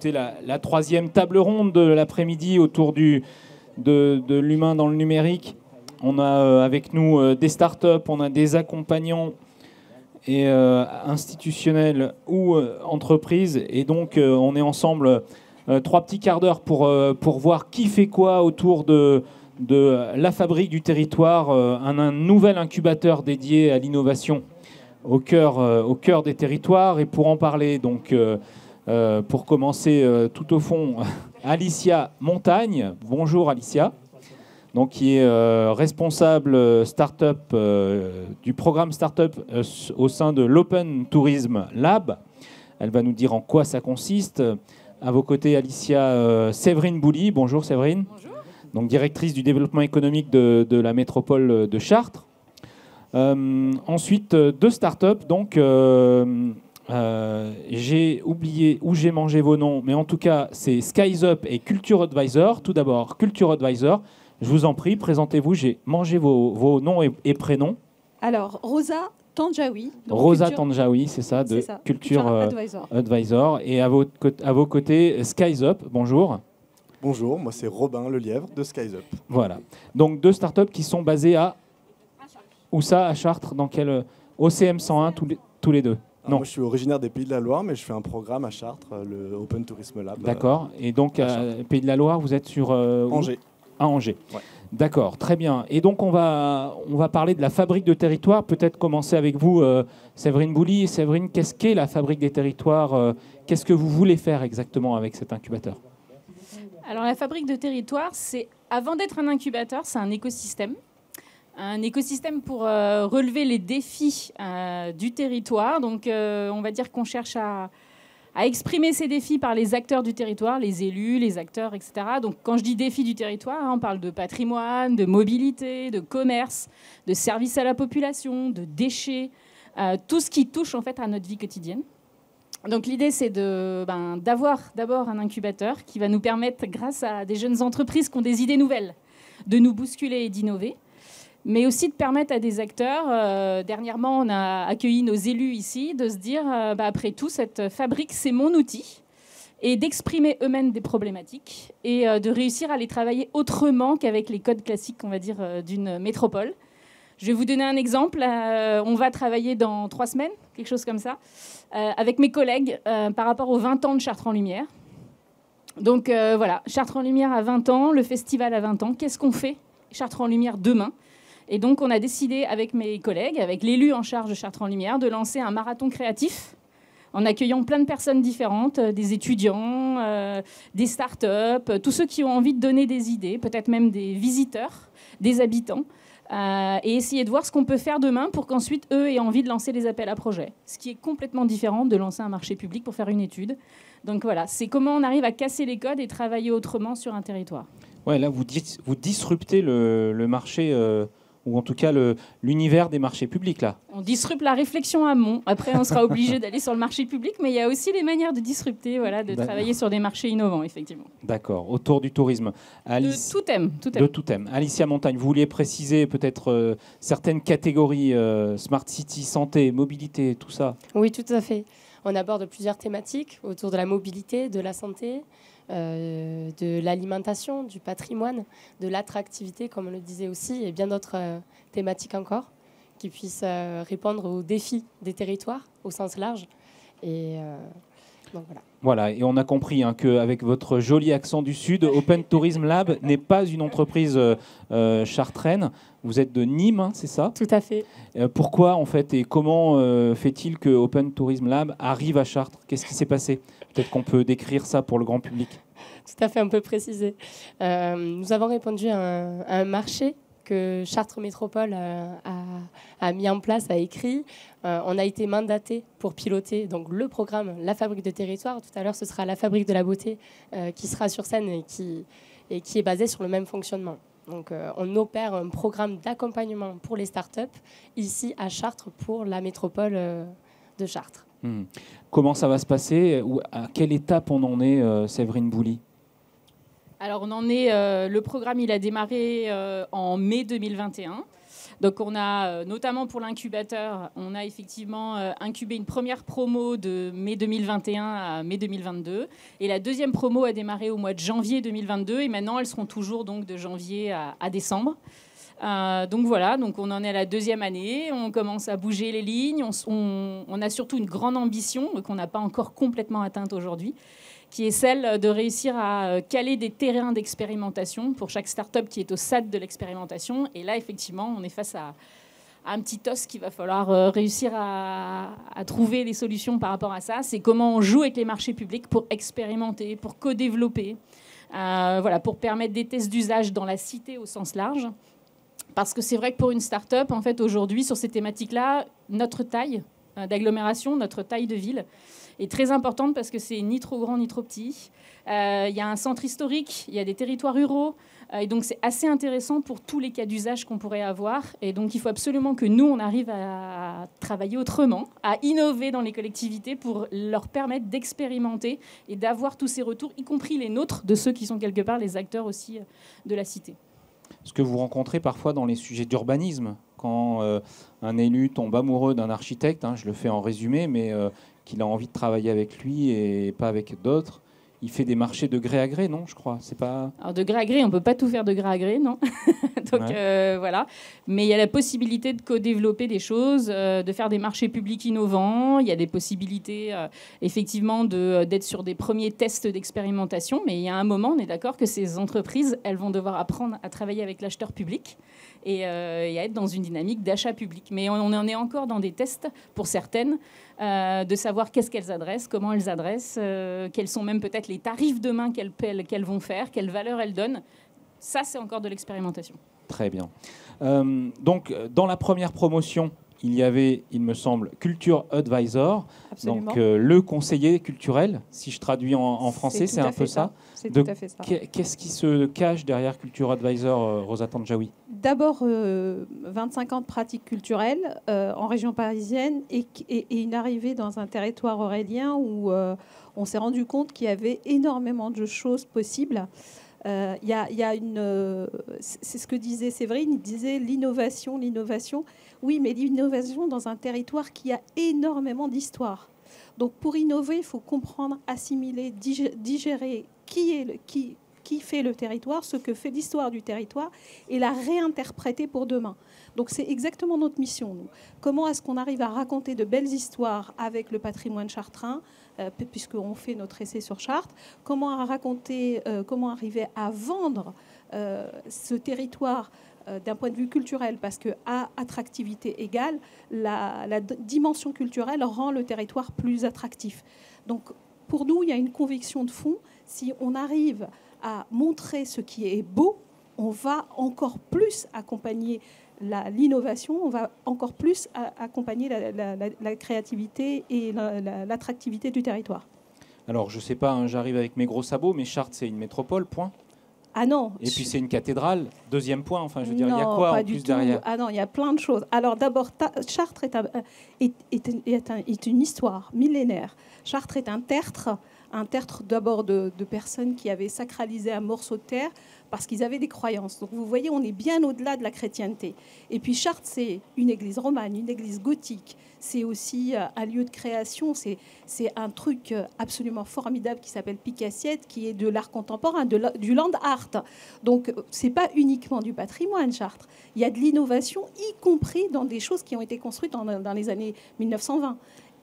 écoutez la troisième table ronde de l'après-midi autour de l'humain dans le numérique. On a avec nous des startups, on a des accompagnants et institutionnels ou entreprises. Et donc, on est ensemble 3 petits quarts d'heure pour voir qui fait quoi autour de la fabrique du territoire, un nouvel incubateur dédié à l'innovation au cœur des territoires. Et pour en parler, donc, pour commencer tout au fond, Alicia Montagne. Bonjour Alicia, donc, qui est responsable start-up du programme start-up au sein de l'Open Tourism Lab. Elle va nous dire en quoi ça consiste. À vos côtés, Alicia Séverine Bouly. Bonjour Séverine. Bonjour. Donc, directrice du développement économique de la métropole de Chartres. Ensuite, 2 startups. Donc, j'ai oublié où j'ai mangé vos noms, mais en tout cas, c'est Skies Up et Culture Advisor. Tout d'abord, Culture Advisor. Je vous en prie, présentez-vous. J'ai mangé vos noms et prénoms. Alors, Rosa Tandjaoui. Rosa Tandjaoui, c'est ça, de Culture Advisor. Et à vos côtés, Skies Up. Bonjour. Bonjour, moi c'est Robin Lelièvre de Skies Up. Voilà. Donc 2 startups qui sont basées à où ça, à Chartres, dans quel OCM 101 tous les 2. Non. Moi je suis originaire des Pays de la Loire, mais je fais un programme à Chartres, le Open Tourism Lab. D'accord. Et donc Pays de la Loire, vous êtes sur Angers. À Angers. Ouais. D'accord, très bien. Et donc on va parler de la fabrique de territoire. Peut-être commencer avec vous, Séverine Bouly. Séverine, qu'est-ce qu'est la fabrique des territoires? Qu'est-ce que vous voulez faire exactement avec cet incubateur? Alors, la fabrique de territoire, avant d'être un incubateur, c'est un écosystème. Un écosystème pour relever les défis du territoire. Donc, on va dire qu'on cherche à exprimer ces défis par les acteurs du territoire, les élus, les acteurs, etc. Donc, quand je dis défis du territoire, on parle de patrimoine, de mobilité, de commerce, de services à la population, de déchets, tout ce qui touche en fait à notre vie quotidienne. Donc l'idée, c'est d'avoir d'abord un incubateur qui va nous permettre, grâce à des jeunes entreprises qui ont des idées nouvelles, de nous bousculer et d'innover, mais aussi de permettre à des acteurs, dernièrement on a accueilli nos élus ici, de se dire, après tout, cette fabrique, c'est mon outil, et d'exprimer eux-mêmes des problématiques, et de réussir à les travailler autrement qu'avec les codes classiques, on va dire, d'une métropole. Je vais vous donner un exemple. On va travailler dans 3 semaines, quelque chose comme ça, avec mes collègues par rapport aux 20 ans de Chartres en Lumière. Donc voilà, Chartres en Lumière à 20 ans, le festival à 20 ans. Qu'est-ce qu'on fait Chartres en Lumière demain? Et donc on a décidé avec mes collègues, avec l'élu en charge de Chartres en Lumière, de lancer un marathon créatif en accueillant plein de personnes différentes, des étudiants, des startups, tous ceux qui ont envie de donner des idées, peut-être même des visiteurs, des habitants. Et essayer de voir ce qu'on peut faire demain pour qu'ensuite, eux aient envie de lancer des appels à projets. Ce qui est complètement différent de lancer un marché public pour faire une étude. Donc voilà, c'est comment on arrive à casser les codes et travailler autrement sur un territoire. Ouais, là, vous disruptez le marché, ou en tout cas l'univers des marchés publics, là. On disrupte la réflexion amont. Après, on sera obligé d'aller sur le marché public, mais il y a aussi des manières de disrupter, voilà, de travailler sur des marchés innovants, effectivement. D'accord, autour du tourisme. De tout thème. De tout thème. Alicia Montagne, vous vouliez préciser peut-être certaines catégories, Smart City, santé, mobilité, tout ça? Oui, tout à fait. On aborde plusieurs thématiques autour de la mobilité, de la santé, de l'alimentation, du patrimoine, de l'attractivité, comme on le disait aussi, et bien d'autres thématiques encore qui puissent répondre aux défis des territoires au sens large. Et donc voilà. Voilà, et on a compris qu'avec votre joli accent du Sud, Open Tourism Lab n'est pas une entreprise chartraine. Vous êtes de Nîmes, c'est ça? Tout à fait. Pourquoi, en fait, et comment fait-il que Open Tourism Lab arrive à Chartres? Qu'est-ce qui s'est passé? Peut-être qu'on peut décrire ça pour le grand public. Tout à fait, on peut préciser. Nous avons répondu à un marché que Chartres Métropole a mis en place, a écrit. On a été mandaté pour piloter donc, le programme La Fabrique de Territoire. Tout à l'heure, ce sera La Fabrique de la Beauté qui sera sur scène et qui est basée sur le même fonctionnement. Donc, on opère un programme d'accompagnement pour les startups ici à Chartres pour la métropole de Chartres. Comment ça va se passer? À quelle étape on en est, Séverine Bouly? Alors, on en est. Le programme, il a démarré en mai 2021. Donc on a, notamment pour l'incubateur, on a effectivement incubé une première promo de mai 2021 à mai 2022. Et la deuxième promo a démarré au mois de janvier 2022. Et maintenant, elles seront toujours donc, de janvier à décembre. Donc voilà, donc on en est à la deuxième année, on commence à bouger les lignes, on a surtout une grande ambition qu'on n'a pas encore complètement atteinte aujourd'hui, qui est celle de réussir à caler des terrains d'expérimentation pour chaque start-up qui est au stade de l'expérimentation. Et là, effectivement, on est face à un petit os qu'il va falloir réussir à trouver des solutions par rapport à ça. C'est comment on joue avec les marchés publics pour expérimenter, pour co-développer, voilà, pour permettre des tests d'usage dans la cité au sens large. Parce que c'est vrai que pour une start-up, en fait, aujourd'hui, sur ces thématiques-là, notre taille d'agglomération, notre taille de ville est très importante parce que c'est ni trop grand ni trop petit. Il y a un centre historique, il y a des territoires ruraux. Et donc, c'est assez intéressant pour tous les cas d'usage qu'on pourrait avoir. Et donc, il faut absolument que nous, on arrive à travailler autrement, à innover dans les collectivités pour leur permettre d'expérimenter et d'avoir tous ces retours, y compris les nôtres, de ceux qui sont quelque part les acteurs aussi de la cité. Ce que vous rencontrez parfois dans les sujets d'urbanisme, quand un élu tombe amoureux d'un architecte, je le fais en résumé, mais qu'il a envie de travailler avec lui et pas avec d'autres, il fait des marchés de gré à gré, non, je crois. C'est pas... Alors de gré à gré, on ne peut pas tout faire de gré à gré, non. Donc voilà. Mais il y a la possibilité de co-développer des choses, de faire des marchés publics innovants. Il y a des possibilités, effectivement, d'être sur des premiers tests d'expérimentation. Mais il y a un moment, on est d'accord que ces entreprises, elles vont devoir apprendre à travailler avec l'acheteur public et à être dans une dynamique d'achat public. Mais on en est encore dans des tests, pour certaines, de savoir qu'est-ce qu'elles adressent, comment elles adressent, quels sont même peut-être les tarifs demain qu'elles vont faire, quelle valeur elles donnent. Ça, c'est encore de l'expérimentation. Très bien. Donc, dans la première promotion, il y avait, il me semble, Culture Advisor, Absolument. donc le conseiller culturel, si je traduis en français, c'est un peu ça. C'est tout à fait ça. Qu'est-ce qui se cache derrière Culture Advisor, Rosa Tandjaoui ? D'abord, 25 ans de pratique culturelle en région parisienne et une arrivée dans un territoire aurélien où on s'est rendu compte qu'il y avait énormément de choses possibles. C'est ce que disait Séverine, il disait l'innovation. Oui, mais l'innovation dans un territoire qui a énormément d'histoire. Donc pour innover, il faut comprendre, assimiler, digérer qui fait le territoire, ce que fait l'histoire du territoire, et la réinterpréter pour demain. Donc c'est exactement notre mission, nous. Comment est-ce qu'on arrive à raconter de belles histoires avec le patrimoine chartrain, puisqu'on fait notre essai sur Chartres, comment arriver à vendre ce territoire d'un point de vue culturel, parce qu'à attractivité égale, la dimension culturelle rend le territoire plus attractif. Donc pour nous, il y a une conviction de fond. Si on arrive à montrer ce qui est beau, on va encore plus accompagner l'innovation, on va encore plus accompagner la créativité et l'attractivité du territoire. Alors, je ne sais pas, j'arrive avec mes gros sabots, mais Chartres, c'est une métropole, point. Ah non. Et puis c'est une cathédrale, deuxième point, enfin je veux dire, il y a Non, quoi pas en du plus tout. derrière ? Ah non, il y a plein de choses. Alors d'abord, Chartres est une histoire millénaire. Chartres est un tertre d'abord de personnes qui avaient sacralisé un morceau de terre parce qu'ils avaient des croyances. Donc vous voyez, on est bien au-delà de la chrétienté. Et puis Chartres, c'est une église romane, une église gothique. C'est aussi un lieu de création. C'est un truc absolument formidable qui s'appelle Picassiette, qui est de l'art contemporain, du land art. Donc c'est pas uniquement du patrimoine, Chartres. Il y a de l'innovation, y compris dans des choses qui ont été construites dans les années 1920.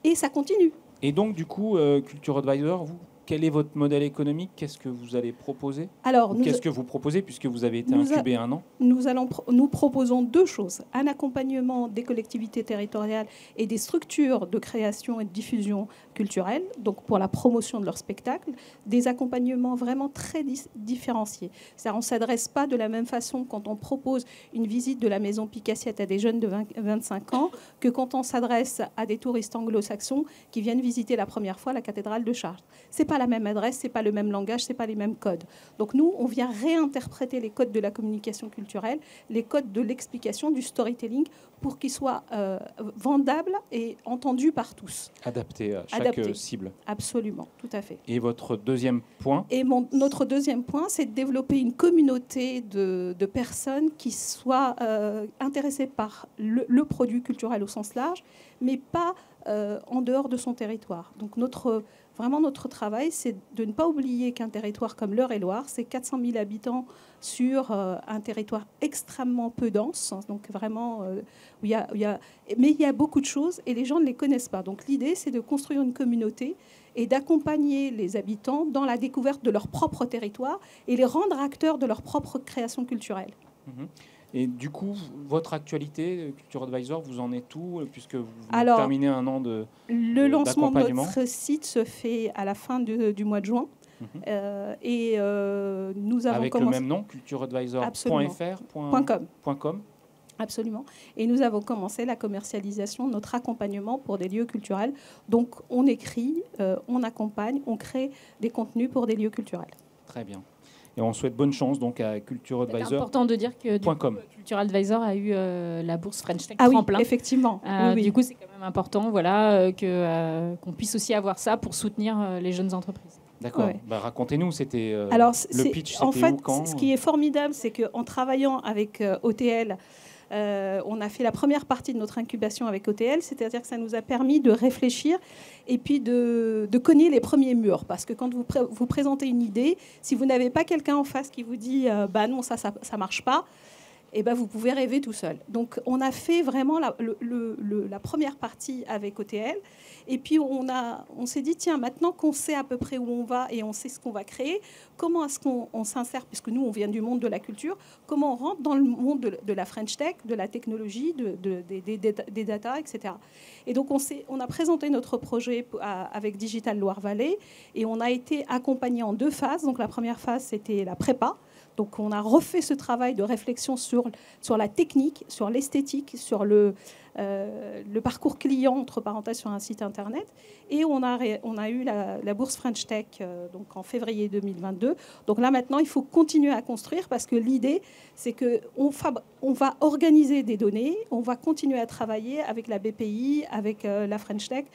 Et ça continue. Et donc, du coup, Culture Advisor, vous, quel est votre modèle économique ? Qu'est-ce que vous allez proposer ? Alors, qu'est-ce que vous proposez, puisque vous avez été incubé un an ? Nous proposons deux choses. Un accompagnement des collectivités territoriales et des structures de création et de diffusion culturelle, donc pour la promotion de leur spectacle, des accompagnements vraiment très différenciés. On ne s'adresse pas de la même façon quand on propose une visite de la maison Picassiette à des jeunes de 25 ans que quand on s'adresse à des touristes anglo-saxons qui viennent visiter la première fois la cathédrale de Chartres. Ce n'est pas la même adresse, c'est pas le même langage, c'est pas les mêmes codes. Donc nous, on vient réinterpréter les codes de la communication culturelle, les codes de l'explication, du storytelling, pour qu'ils soient vendables et entendus par tous. Adapté à chaque cible. Absolument, tout à fait. Et votre deuxième point? Et notre deuxième point, c'est de développer une communauté de personnes qui soient intéressées par le produit culturel au sens large, mais pas en dehors de son territoire. Donc vraiment notre travail, c'est de ne pas oublier qu'un territoire comme l'Eure-et-Loir, c'est 400 000 habitants sur un territoire extrêmement peu dense. Donc vraiment, mais il y a beaucoup de choses et les gens ne les connaissent pas. Donc l'idée, c'est de construire une communauté et d'accompagner les habitants dans la découverte de leur propre territoire et les rendre acteurs de leur propre création culturelle. Et du coup, votre actualité, Culture Advisor, vous en êtes où, puisque vous terminez un an le lancement de notre site se fait à la fin du mois de juin. Et nous avons avec commencé... le même nom, cultureadvisor.fr.com. Absolument. Et nous avons commencé la commercialisation, notre accompagnement pour des lieux culturels. Donc, on écrit, on accompagne, on crée des contenus pour des lieux culturels. Très bien. Et on souhaite bonne chance donc à Culture Advisor. C'est important de dire que Culture Advisor a eu la bourse French Tech Tremplin. Oui, effectivement. Oui. Du coup, c'est quand même important qu'on puisse aussi avoir ça pour soutenir les jeunes entreprises. D'accord. Ouais. Racontez-nous, c'était le pitch, en fait, où, quand ce qui est formidable, c'est qu'en travaillant avec OTL, on a fait la première partie de notre incubation avec OTL, c'est-à-dire que ça nous a permis de réfléchir et puis de cogner les premiers murs. Parce que quand vous présentez une idée, si vous n'avez pas quelqu'un en face qui vous dit « non, ça marche pas », eh ben, vous pouvez rêver tout seul. Donc, on a fait vraiment la première partie avec OTL. Et puis, on s'est dit, tiens, maintenant qu'on sait à peu près où on va et on sait ce qu'on va créer, comment est-ce qu'on s'insère, puisque nous, on vient du monde de la culture, comment on rentre dans le monde de la French Tech, de la technologie, des data, etc. Et donc, on a présenté notre projet avec Digital Loire-Vallée et on a été accompagné en 2 phases. Donc, la première phase, c'était la prépa. Donc, on a refait ce travail de réflexion sur la technique, sur l'esthétique, sur le parcours client, entre parenthèses, sur un site Internet. Et on a eu la bourse French Tech donc en février 2022. Donc là, maintenant, il faut continuer à construire parce que l'idée, c'est qu'on va organiser des données, on va continuer à travailler avec la BPI, avec la French Tech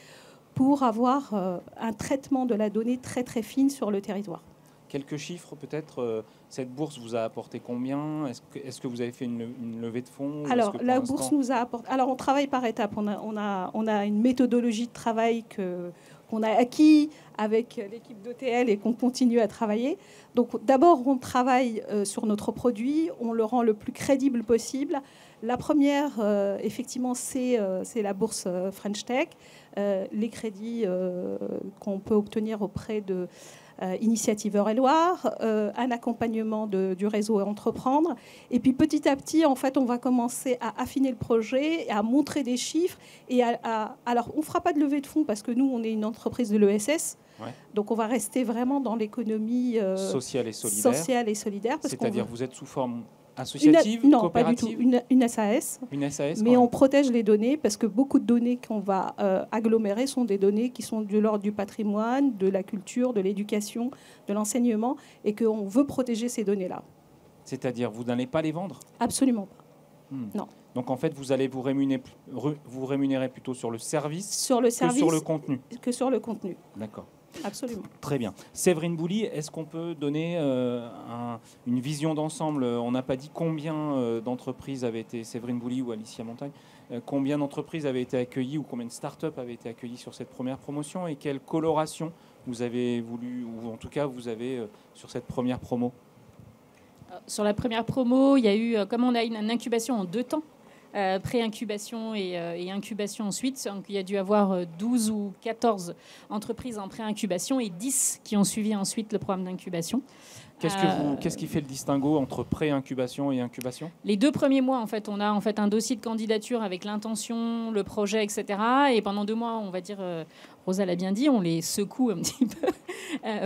pour avoir un traitement de la donnée très, très fine sur le territoire. Quelques chiffres peut-être. Cette bourse vous a apporté combien? Est-ce que vous avez fait une levée de fonds? Alors, la bourse nous a apporté... Alors, on travaille par étapes. On a une méthodologie de travail qu'on a acquis avec l'équipe d'OTL et qu'on continue à travailler. Donc, d'abord, on travaille sur notre produit. On le rend le plus crédible possible. La première, effectivement, c'est la bourse French Tech. Les crédits qu'on peut obtenir auprès de... Initiative Eure-et-Loir, un accompagnement du réseau Entreprendre. Et puis petit à petit, en fait, on va commencer à affiner le projet, à montrer des chiffres. Et alors, on ne fera pas de levée de fonds parce que nous, on est une entreprise de l'ESS. Ouais. Donc, on va rester vraiment dans l'économie sociale et solidaire. C'est-à-dire, vous êtes sous forme associative, non, coopérative? Pas du tout. Une SAS. Une SAS, mais on protège les données parce que beaucoup de données qu'on va agglomérer sont des données qui sont de l'ordre du patrimoine, de la culture, de l'éducation, de l'enseignement, et qu'on veut protéger ces données-là. C'est-à-dire, vous n'allez pas les vendre? Absolument pas. Non. Donc en fait, vous allez vous rémunérer plutôt sur le service, que sur le contenu. Que sur le contenu. D'accord. Absolument. Très bien. Séverine Bouli, est-ce qu'on peut donner une vision d'ensemble? On n'a pas dit combien d'entreprises avaient été, Séverine Bouli ou Alicia Montagne, combien d'entreprises avaient été accueillies ou combien de start-up avaient été accueillies sur cette première promotion et quelle coloration vous avez voulu, ou en tout cas vous avez sur cette première promo? Sur la première promo, il y a eu, comme on a une incubation en 2 temps, pré-incubation et incubation ensuite. Donc, il y a dû avoir 12 ou 14 entreprises en pré-incubation et 10 qui ont suivi ensuite le programme d'incubation. Qu'est-ce qui fait le distinguo entre pré-incubation et incubation? Les 2 premiers mois, en fait, on a en fait un dossier de candidature avec l'intention, le projet, etc. Et pendant 2 mois, on va dire, Rosa l'a bien dit, on les secoue un petit peu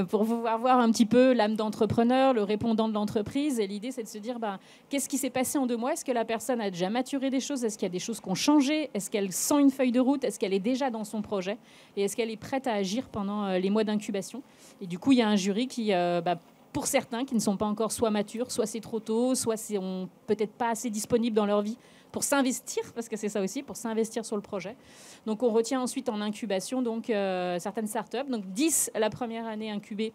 pour pouvoir voir un petit peu l'âme d'entrepreneur, le répondant de l'entreprise. Et l'idée, c'est de se dire, qu'est-ce qui s'est passé en 2 mois? Est-ce que la personne a déjà maturé des choses? Est-ce qu'il y a des choses qui ont changé? Est-ce qu'elle sent une feuille de route? Est-ce qu'elle est déjà dans son projet? Et est-ce qu'elle est prête à agir pendant les mois d'incubation? Et du coup, il y a un jury qui... pour certains qui ne sont pas encore soit matures, soit c'est trop tôt, soit c'est peut-être pas assez disponibles dans leur vie pour s'investir, parce que c'est ça aussi, pour s'investir sur le projet. Donc on retient ensuite en incubation certaines startups, donc 10 la première année incubée,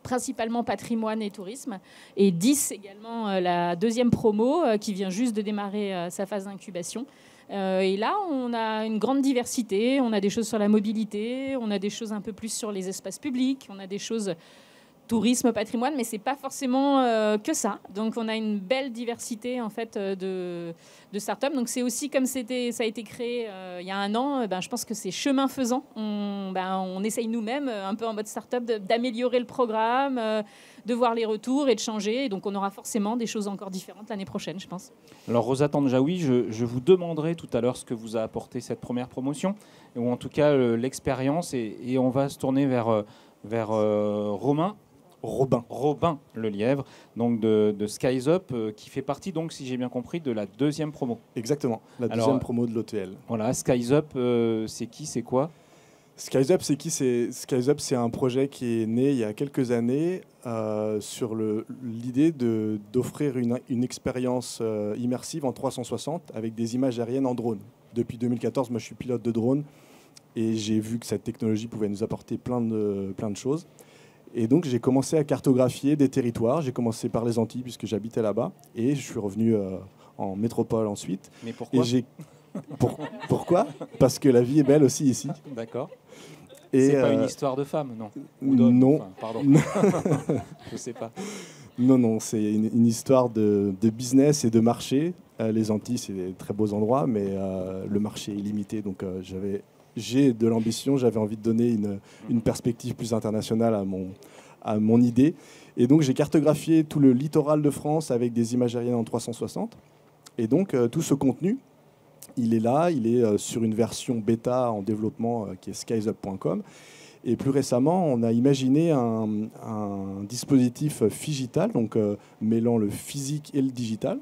principalement patrimoine et tourisme, et 10 également la deuxième promo qui vient juste de démarrer sa phase d'incubation. Et là, on a une grande diversité, on a des choses sur la mobilité, on a des choses un peu plus sur les espaces publics, on a des choses... tourisme, patrimoine, mais c'est pas forcément que ça. Donc on a une belle diversité en fait de startups. Donc c'est aussi comme ça a été créé il y a 1 an. Je pense que c'est chemin faisant. On essaye nous-mêmes un peu en mode startup d'améliorer le programme, de voir les retours et de changer. Et donc on aura forcément des choses encore différentes l'année prochaine, je pense. Alors Rosa Tandjaoui, je vous demanderai tout à l'heure ce que vous a apporté cette première promotion, ou en tout cas l'expérience, et on va se tourner vers Robin Lelièvre, donc de Skies Up, qui fait partie, donc, si j'ai bien compris, de la deuxième promo. Exactement, la deuxième promo de l'OTL. Voilà, Skies Up, c'est qui, c'est quoi? Skies Up, c'est qui? Skies Up, c'est un projet qui est né il y a quelques années sur l'idée d'offrir une expérience immersive en 360 avec des images aériennes en drone. Depuis 2014, moi je suis pilote de drone et j'ai vu que cette technologie pouvait nous apporter plein de choses. Et donc j'ai commencé à cartographier des territoires. J'ai commencé par les Antilles puisque j'habitais là-bas et je suis revenu en métropole ensuite. Mais pourquoi? Pourquoi? Parce que la vie est belle aussi ici. D'accord. C'est pas une histoire de femme, non? Non. Enfin, pardon. Je sais pas. Non, c'est une histoire de business et de marché. Les Antilles, c'est des très beaux endroits, mais le marché est limité. Donc j'ai de l'ambition, j'avais envie de donner une perspective plus internationale à mon idée. Et donc j'ai cartographié tout le littoral de France avec des images aériennes en 360. Et donc tout ce contenu, il est là, il est sur une version bêta en développement qui est skies-up.com. Et plus récemment, on a imaginé un dispositif phygital, donc mêlant le physique et le digital.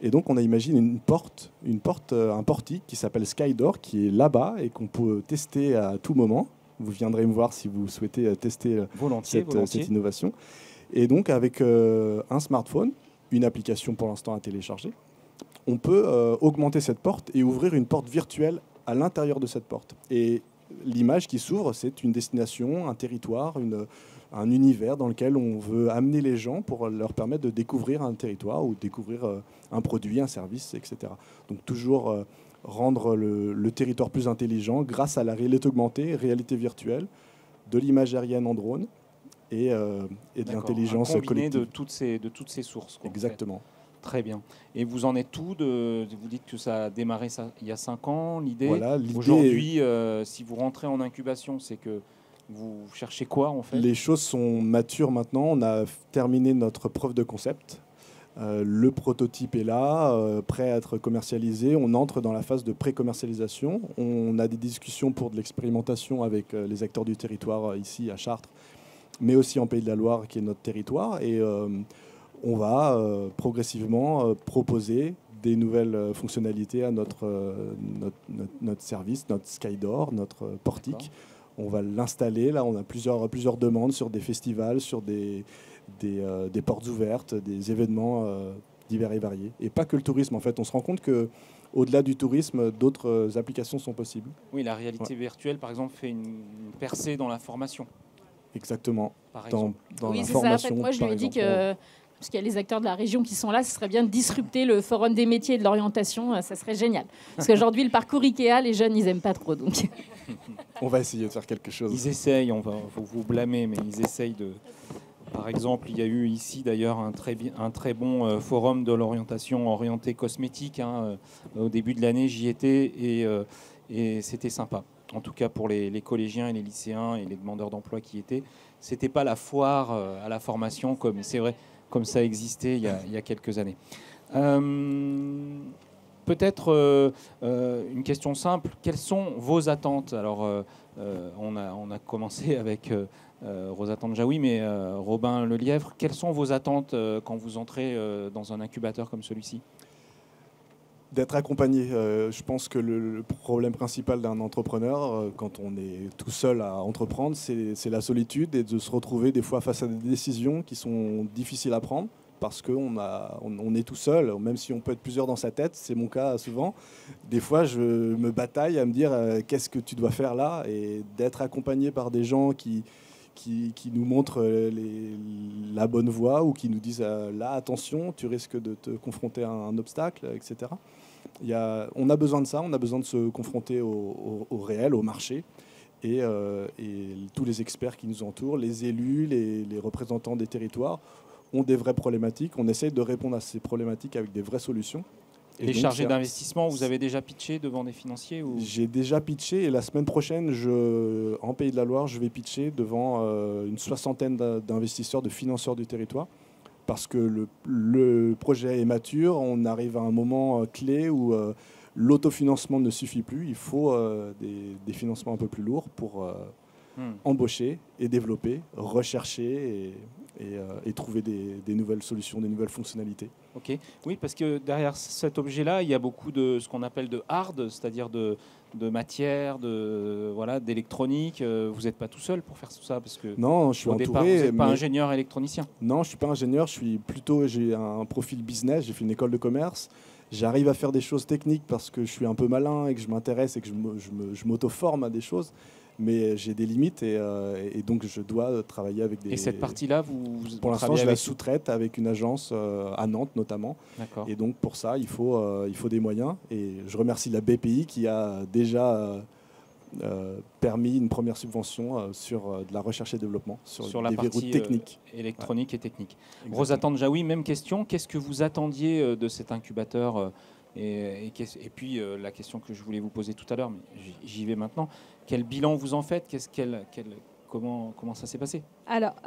Et donc, on a imaginé un portique qui s'appelle Skydoor, qui est là-bas et qu'on peut tester à tout moment. Vous viendrez me voir si vous souhaitez tester cette innovation. Et donc, avec un smartphone, une application pour l'instant à télécharger, on peut augmenter cette porte et ouvrir une porte virtuelle à l'intérieur de cette porte. Et l'image qui s'ouvre, c'est une destination, un territoire, un univers dans lequel on veut amener les gens pour leur permettre de découvrir un territoire ou découvrir un produit, un service, etc. Donc toujours rendre le territoire plus intelligent grâce à la réalité augmentée, réalité virtuelle, de l'image aérienne en drone et de l'intelligence collective. De toutes ces sources. Quoi, exactement. En fait. Très bien. Et vous en êtes où vous dites que ça a démarré il y a 5 ans, l'idée. Voilà, l'idée aujourd'hui, si vous rentrez en incubation, c'est que vous cherchez quoi en fait? Les choses sont matures maintenant. On a terminé notre preuve de concept. Le prototype est là, prêt à être commercialisé. On entre dans la phase de pré-commercialisation. On a des discussions pour de l'expérimentation avec les acteurs du territoire ici à Chartres, mais aussi en Pays de la Loire, qui est notre territoire. Et on va progressivement proposer des nouvelles fonctionnalités à notre service, notre Skydoor, notre portique. D'accord. On va l'installer. Là, on a plusieurs demandes sur des festivals, sur des portes ouvertes, des événements divers et variés. Et pas que le tourisme, en fait. On se rend compte qu'au-delà du tourisme, d'autres applications sont possibles. Oui, la réalité virtuelle, par exemple, fait une percée dans la formation. Exactement. Dans oui, la c'est formation, ça. En fait, moi, je lui ai dit que... Parce qu'il y a les acteurs de la région qui sont là, ce serait bien de disrupter le forum des métiers et de l'orientation, ça serait génial. Parce qu'aujourd'hui, le parcours IKEA, les jeunes, ils n'aiment pas trop. Donc. On va essayer de faire quelque chose. Ils essayent, faut vous blâmer, mais ils essayent de... Par exemple, il y a eu ici d'ailleurs un très bon forum de l'orientation orientée cosmétique. Au début de l'année, j'y étais et c'était sympa. En tout cas pour les collégiens et les lycéens et les demandeurs d'emploi qui étaient. c'était pas la foire à la formation comme c'est vrai, comme ça existait il y a quelques années. Peut-être une question simple. Quelles sont vos attentes? Alors, on a commencé avec Rosa Tandjaoui, mais Robin Lelièvre, quelles sont vos attentes quand vous entrez dans un incubateur comme celui-ci? D'être accompagné. Je pense que le problème principal d'un entrepreneur, quand on est tout seul à entreprendre, c'est la solitude et de se retrouver des fois face à des décisions qui sont difficiles à prendre parce qu'on est tout seul, même si on peut être plusieurs dans sa tête, c'est mon cas souvent. Des fois, je me bataille à me dire qu'est-ce que tu dois faire là, et d'être accompagné par des gens qui nous montrent la bonne voie ou qui nous disent là, attention, tu risques de te confronter à un obstacle, etc. On a besoin de ça, on a besoin de se confronter au réel, au marché. Et tous les experts qui nous entourent, les élus, les représentants des territoires, ont des vraies problématiques. On essaye de répondre à ces problématiques avec des vraies solutions. Les chargés d'investissement, vous avez déjà pitché devant des financiers ou... J'ai déjà pitché et la semaine prochaine, en Pays de la Loire, je vais pitcher devant une 60aine d'investisseurs, de financeurs du territoire. Parce que le projet est mature, on arrive à un moment clé où l'autofinancement ne suffit plus. Il faut des financements un peu plus lourds pour embaucher et développer, rechercher et trouver des nouvelles solutions, des nouvelles fonctionnalités. Ok, oui, parce que derrière cet objet-là, il y a beaucoup de ce qu'on appelle de hard, c'est-à-dire de matière, d'électronique. Vous n'êtes pas tout seul pour faire tout ça, parce que non, je suis entouré. Départ, vous n'êtes pas ingénieur électronicien. Non, je suis pas ingénieur. J'ai un profil business. J'ai fait une école de commerce. J'arrive à faire des choses techniques parce que je suis un peu malin et que je m'intéresse et que je m'auto-forme à des choses. Mais j'ai des limites et donc je dois travailler avec des... Et cette partie-là, pour l'instant, je la sous-traite avec une agence à Nantes notamment. D'accord. Et donc pour ça, il faut des moyens. Et je remercie la BPI qui a déjà permis une première subvention sur de la recherche et développement, sur la des partie verrous techniques. Électronique et technique. Exactement. Rosa Tandjaoui, même question. Qu'est-ce que vous attendiez de cet incubateur et puis la question que je voulais vous poser tout à l'heure, mais j'y vais maintenant. Quel bilan vous en faites? Comment ça s'est passé? Alors,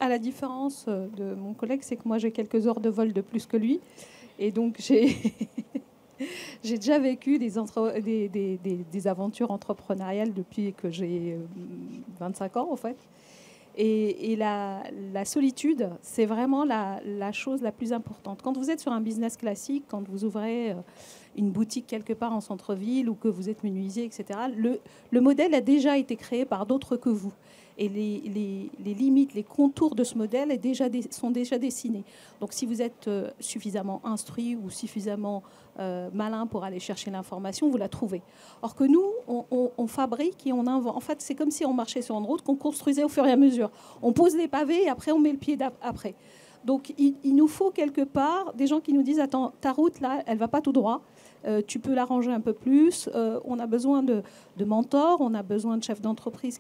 à la différence de mon collègue, c'est que moi j'ai quelques heures de vol de plus que lui, et donc j'ai déjà vécu des aventures entrepreneuriales depuis que j'ai 25 ans en fait. Et la solitude, c'est vraiment la chose la plus importante. Quand vous êtes sur un business classique, quand vous ouvrez une boutique quelque part en centre-ville ou que vous êtes menuisier, etc., le modèle a déjà été créé par d'autres que vous. Et les limites, les contours de ce modèle sont déjà dessinés. Donc si vous êtes suffisamment instruit ou suffisamment malin pour aller chercher l'information, vous la trouvez. Or que nous, on fabrique et on invente. En fait, c'est comme si on marchait sur une route qu'on construisait au fur et à mesure. On pose les pavés et après on met le pied après. Donc il nous faut quelque part des gens qui nous disent « Attends, ta route là, elle va pas tout droit. Tu peux l'arranger un peu plus. On a besoin de mentors, on a besoin de chefs d'entreprise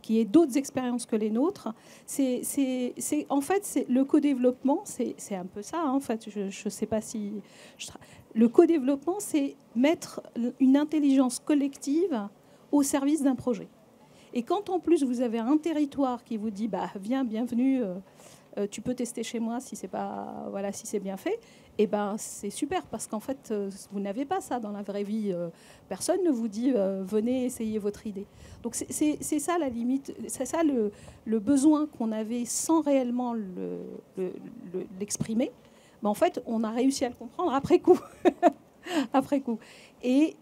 qui aient d'autres expériences que les nôtres. En fait, le co-développement, c'est un peu ça. Hein, en fait, je sais pas si... Le co-développement, c'est mettre une intelligence collective au service d'un projet. Et quand en plus vous avez un territoire qui vous dit viens, bienvenue, tu peux tester chez moi si c'est bien fait, et c'est super parce qu'en fait vous n'avez pas ça dans la vraie vie. Personne ne vous dit venez essayer votre idée. Donc c'est ça la limite, c'est ça le besoin qu'on avait sans réellement l'exprimer. Mais en fait on a réussi à le comprendre après coup. Après coup. Et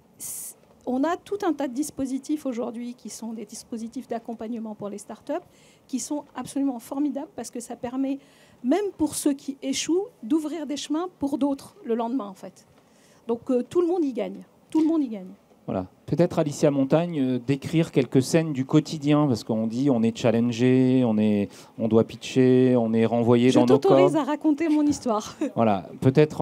on a tout un tas de dispositifs aujourd'hui qui sont des dispositifs d'accompagnement pour les startups qui sont absolument formidables parce que ça permet, même pour ceux qui échouent, d'ouvrir des chemins pour d'autres le lendemain, en fait. Donc tout le monde y gagne. Tout le monde y gagne. Voilà. Peut-être Alicia Montagne, décrire quelques scènes du quotidien, parce qu'on dit on est challengé, on doit pitcher, on est renvoyé dans nos corps. Je t'autorise à raconter mon histoire. Voilà. Peut-être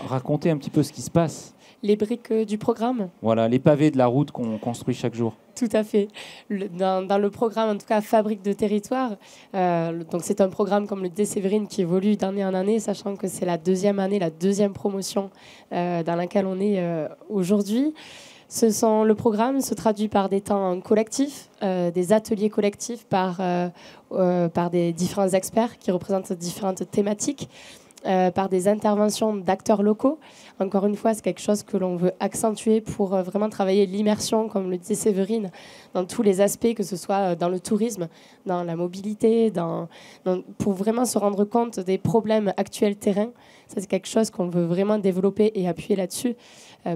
raconter un petit peu ce qui se passe. Les briques du programme. Voilà, les pavés de la route qu'on construit chaque jour. Tout à fait. Dans le programme, en tout cas, Fabrique de territoire, donc c'est un programme, comme le disait Séverine, qui évolue d'année en année, sachant que c'est la deuxième année, la deuxième promotion dans laquelle on est aujourd'hui. Le programme se traduit par des temps collectifs, des ateliers collectifs par des différents experts qui représentent différentes thématiques, par des interventions d'acteurs locaux. Encore une fois, c'est quelque chose que l'on veut accentuer pour vraiment travailler l'immersion, comme le disait Séverine, dans tous les aspects, que ce soit dans le tourisme, dans la mobilité, pour vraiment se rendre compte des problèmes actuels terrain. Ça, c'est quelque chose qu'on veut vraiment développer et appuyer là-dessus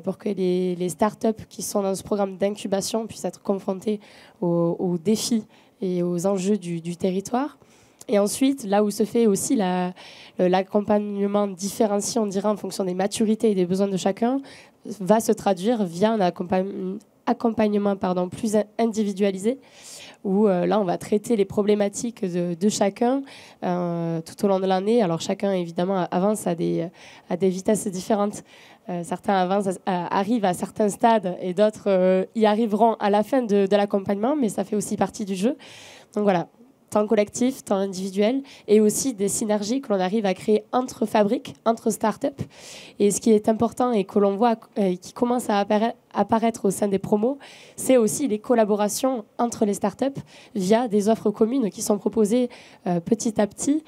pour que les startups qui sont dans ce programme d'incubation puissent être confrontées aux défis et aux enjeux du territoire. Et ensuite, là où se fait aussi l'accompagnement différencié, on dirait en fonction des maturités et des besoins de chacun, va se traduire via un accompagnement plus individualisé, où là, on va traiter les problématiques de chacun tout au long de l'année. Alors, chacun, évidemment, avance à des vitesses différentes. Certains arrivent à certains stades et d'autres y arriveront à la fin de l'accompagnement, mais ça fait aussi partie du jeu. Donc voilà, temps collectif, temps individuel, et aussi des synergies que l'on arrive à créer entre fabriques, entre startups. Et ce qui est important et que l'on voit qui commence à apparaître au sein des promos, c'est aussi les collaborations entre les startups via des offres communes qui sont proposées petit à petit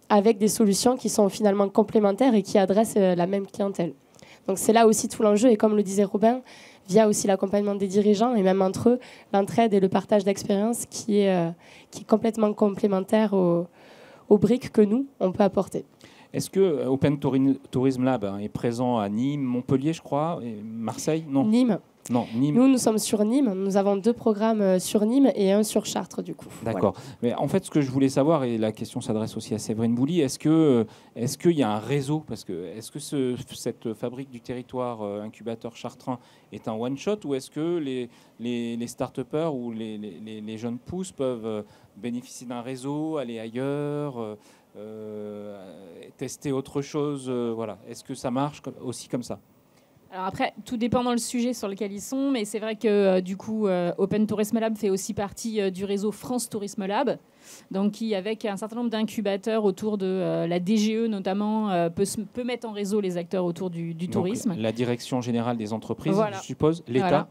avec des solutions qui sont finalement complémentaires et qui adressent la même clientèle. Donc c'est là aussi tout l'enjeu, et comme le disait Robin, via aussi l'accompagnement des dirigeants et même entre eux, l'entraide et le partage d'expériences qui est complètement complémentaire aux briques que nous, on peut apporter. Est-ce que Open Tourism Lab est présent à Nîmes, Montpellier, je crois, et Marseille? Non. Nîmes. Non, Nîmes. Nous sommes sur Nîmes. Nous avons 2 programmes sur Nîmes et un sur Chartres, du coup. D'accord. Voilà. Mais en fait, ce que je voulais savoir, et la question s'adresse aussi à Séverine Boully, est-ce qu'il y a un réseau? Parce que est-ce que cette fabrique du territoire incubateur chartrain est un one-shot, ou est-ce que les start-upers ou les jeunes pousses peuvent bénéficier d'un réseau, aller ailleurs, tester autre chose, voilà. Est-ce que ça marche aussi comme ça? Alors après, tout dépend dans le sujet sur lequel ils sont, mais c'est vrai que du coup, Open Tourism Lab fait aussi partie du réseau France Tourisme Lab, donc qui, avec un certain nombre d'incubateurs autour de la DGE notamment, peut mettre en réseau les acteurs autour du tourisme. La Direction Générale des Entreprises, voilà. Je suppose, l'État,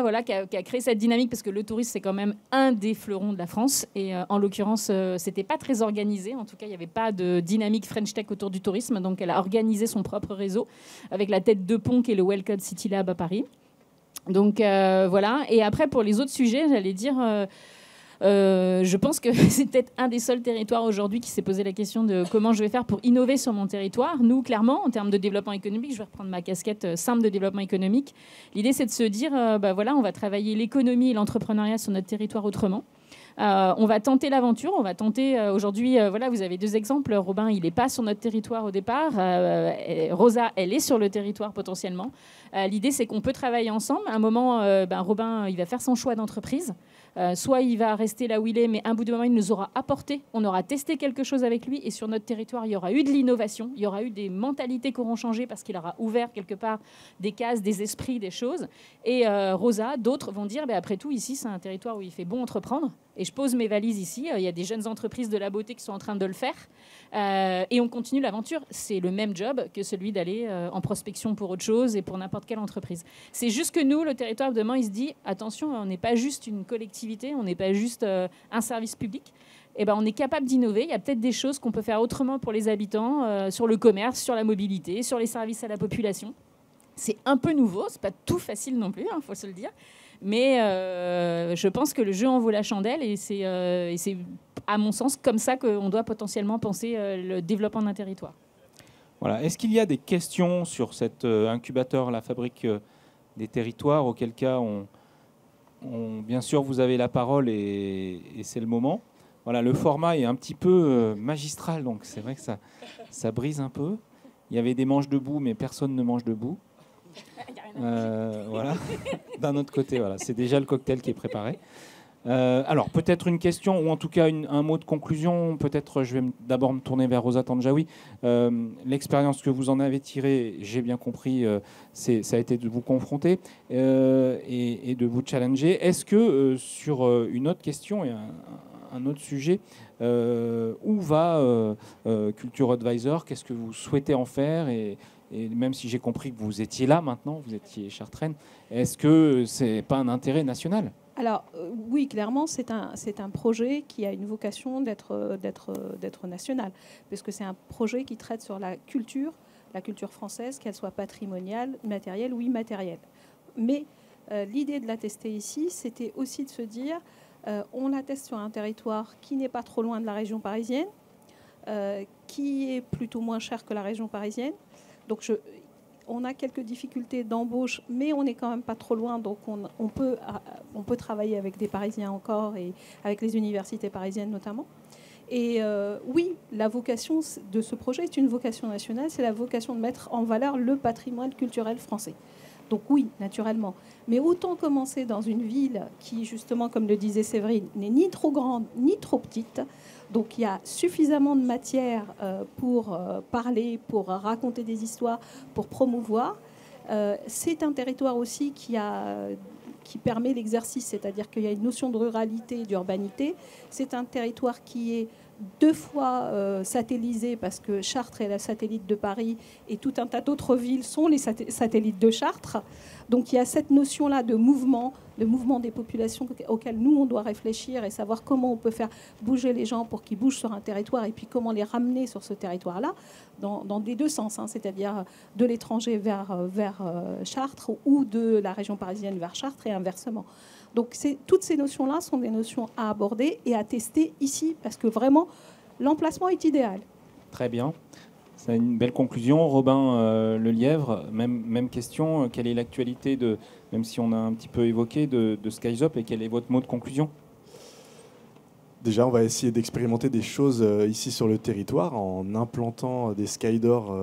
voilà, qui a créé cette dynamique, parce que le tourisme, c'est quand même un des fleurons de la France, et en l'occurrence, c'était pas très organisé, en tout cas, il n'y avait pas de dynamique French Tech autour du tourisme, donc elle a organisé son propre réseau, avec la tête de pont qui est le Welcome City Lab à Paris. Donc voilà, et après, pour les autres sujets, j'allais dire... je pense que c'est peut-être un des seuls territoires aujourd'hui qui s'est posé la question de comment je vais faire pour innover sur mon territoire. Nous, clairement, en termes de développement économique, je vais reprendre ma casquette simple de développement économique. L'idée, c'est de se dire, voilà, on va travailler l'économie et l'entrepreneuriat sur notre territoire autrement. On va tenter l'aventure, on va tenter aujourd'hui, voilà, vous avez 2 exemples. Robin, il n'est pas sur notre territoire au départ. Rosa, elle est sur le territoire potentiellement. L'idée, c'est qu'on peut travailler ensemble. À un moment, Robin, il va faire son choix d'entreprise. Soit il va rester là où il est, mais un bout de moment, il nous aura apporté, on aura testé quelque chose avec lui, et sur notre territoire, il y aura eu de l'innovation, il y aura eu des mentalités qui auront changé parce qu'il aura ouvert quelque part des cases, des esprits, des choses. Et Rosa, d'autres vont dire, après tout, ici, c'est un territoire où il fait bon entreprendre, et je pose mes valises ici. Il y a des jeunes entreprises de la beauté qui sont en train de le faire, et on continue l'aventure. C'est le même job que celui d'aller en prospection pour autre chose et pour n'importe quelle entreprise. C'est juste que nous, le territoire, demain, il se dit, attention, on n'est pas juste une collectivité, on n'est pas juste un service public. On est capable d'innover. Il y a peut-être des choses qu'on peut faire autrement pour les habitants, sur le commerce, sur la mobilité, sur les services à la population. C'est un peu nouveau, c'est pas tout facile non plus, faut se le dire. Mais je pense que le jeu en vaut la chandelle, et c'est à mon sens comme ça qu'on doit potentiellement penser le développement d'un territoire. Voilà. Est-ce qu'il y a des questions sur cet incubateur, la fabrique des territoires, auquel cas bien sûr vous avez la parole et c'est le moment. Voilà, le format est un petit peu magistral, donc c'est vrai que ça brise un peu. Il y avait des manches debout, mais personne ne mange debout. Voilà. D'un autre côté, voilà, c'est déjà le cocktail qui est préparé. Alors, peut-être une question, ou en tout cas un mot de conclusion. Peut-être je vais d'abord me tourner vers Rosa Tandjaoui. L'expérience que vous en avez tirée, j'ai bien compris, ça a été de vous confronter et de vous challenger. Est-ce que sur une autre question et un autre sujet, Où va Culture Advisor? Qu'est-ce que vous souhaitez en faire? Et même si j'ai compris que vous étiez là maintenant, vous étiez chartraine, est-ce que c'est pas un intérêt national? Alors oui, clairement, c'est un projet qui a une vocation d'être national, parce que c'est un projet qui traite sur la culture française, qu'elle soit patrimoniale, matérielle ou immatérielle. Mais l'idée de la tester ici, c'était aussi de se dire, on la teste sur un territoire qui n'est pas trop loin de la région parisienne, qui est plutôt moins cher que la région parisienne. Donc on a quelques difficultés d'embauche, mais on n'est quand même pas trop loin, donc on peut travailler avec des Parisiens encore et avec les universités parisiennes notamment. Et oui, la vocation de ce projet est une vocation nationale, c'est la vocation de mettre en valeur le patrimoine culturel français. Donc oui, naturellement. Mais autant commencer dans une ville qui, justement, comme le disait Séverine, n'est ni trop grande ni trop petite. Donc il y a suffisamment de matière pour parler, pour raconter des histoires, pour promouvoir. C'est un territoire aussi qui permet l'exercice, c'est-à-dire qu'il y a une notion de ruralité et d'urbanité. C'est un territoire qui est 2 fois satellisé, parce que Chartres est la satellite de Paris et tout un tas d'autres villes sont les satellites de Chartres. Donc il y a cette notion-là de mouvement des populations auxquelles nous on doit réfléchir et savoir comment on peut faire bouger les gens pour qu'ils bougent sur un territoire et puis comment les ramener sur ce territoire-là dans des 2 sens, hein, c'est-à-dire de l'étranger vers Chartres ou de la région parisienne vers Chartres et inversement. Donc toutes ces notions-là sont des notions à aborder et à tester ici, parce que vraiment, l'emplacement est idéal. Très bien. C'est une belle conclusion. Robin Lelièvre, même question. Quelle est l'actualité, même si on a un petit peu évoqué, de Skies Up, et quel est votre mot de conclusion? Déjà, on va essayer d'expérimenter des choses ici sur le territoire en implantant des Skydor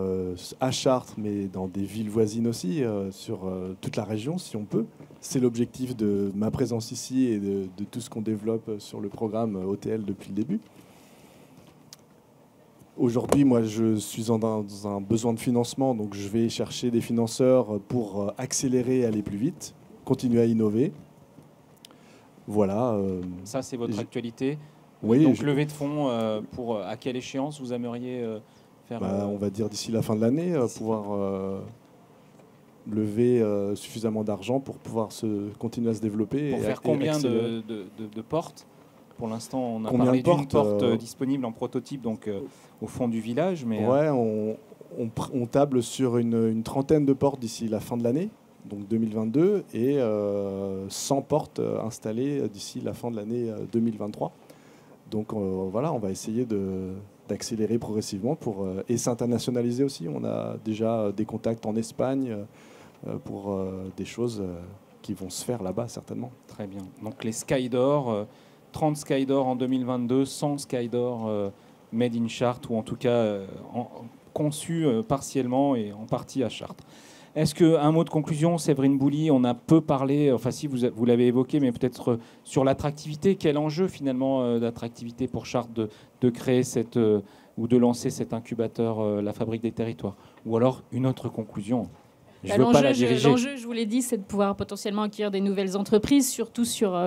à Chartres, mais dans des villes voisines aussi, sur toute la région, si on peut. C'est l'objectif de ma présence ici et de tout ce qu'on développe sur le programme OTL depuis le début. Aujourd'hui, moi, je suis dans un besoin de financement, donc je vais chercher des financeurs pour accélérer et aller plus vite, continuer à innover. Voilà. Ça, c'est votre actualité. Oui. Donc, levée de fonds, à quelle échéance vous aimeriez faire On va dire d'ici la fin de l'année, pouvoir lever suffisamment d'argent pour pouvoir continuer à se développer. Pour faire combien de portes? Pour l'instant, on a parlé d'une porte disponible en prototype, donc au fond du village. Mais ouais, on table sur une trentaine de portes d'ici la fin de l'année, donc 2022, et 100 portes installées d'ici la fin de l'année 2023. Donc voilà, on va essayer d'accélérer progressivement et s'internationaliser aussi. On a déjà des contacts en Espagne pour des choses qui vont se faire là-bas, certainement. Très bien. Donc les Skydor, 30 Skydor en 2022, 100 Skydor made in Chartres, ou en tout cas conçus partiellement et en partie à Chartres. Est-ce qu'un mot de conclusion, Séverine Boully, on a peu parlé, enfin si vous l'avez évoqué, mais peut-être sur l'attractivité. Quel enjeu finalement d'attractivité pour Chartres de créer ou de lancer cet incubateur, la Fabrique des Territoires? Ou alors une autre conclusion? Je veux pas la diriger. L'enjeu, je vous l'ai dit, c'est de pouvoir potentiellement acquérir des nouvelles entreprises, surtout sur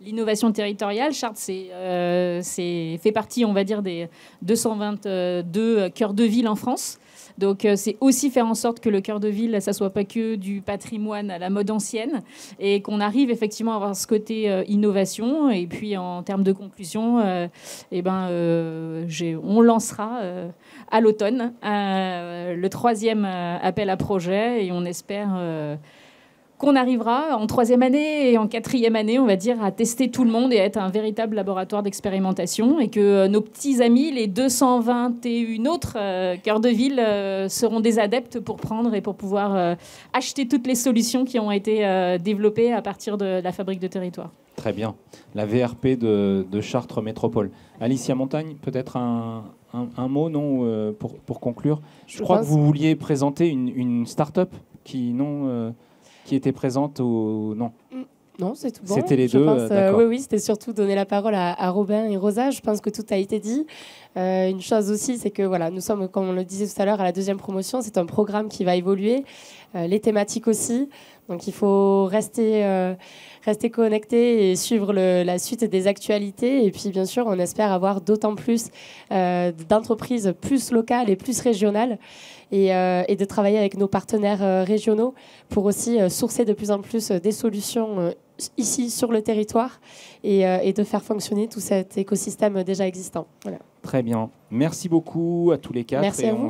l'innovation territoriale. Chartres fait partie, on va dire, des 222 cœurs de ville en France. Donc c'est aussi faire en sorte que le cœur de ville, ça soit pas que du patrimoine à la mode ancienne, et qu'on arrive effectivement à avoir ce côté innovation. Et puis en termes de conclusion, on lancera à l'automne le 3e appel à projet, et on espère qu'on arrivera en 3e année et en 4e année, on va dire, à tester tout le monde et à être un véritable laboratoire d'expérimentation, et que nos petits amis, les 221 autres cœurs de ville, seront des adeptes pour prendre et pour pouvoir acheter toutes les solutions qui ont été développées à partir de la Fabrique de Territoire. Très bien. La VRP de Chartres Métropole. Alicia Montagne, peut-être un mot, pour conclure. Je crois que vous vouliez présenter une start-up qui était présente ou non? Non, c'est tout bon. C'était les deux, d'accord. Oui, c'était surtout donner la parole à Robin et Rosa. Je pense que tout a été dit. Une chose aussi, c'est que nous sommes, comme on le disait tout à l'heure, à la 2e promotion. C'est un programme qui va évoluer. Les thématiques aussi. Donc il faut rester connecté et suivre la suite des actualités. Et puis bien sûr, on espère avoir d'autant plus d'entreprises plus locales et plus régionales et de travailler avec nos partenaires régionaux pour aussi sourcer de plus en plus des solutions ici sur le territoire et de faire fonctionner tout cet écosystème déjà existant. Voilà. Très bien. Merci beaucoup à tous les quatre. Merci à vous.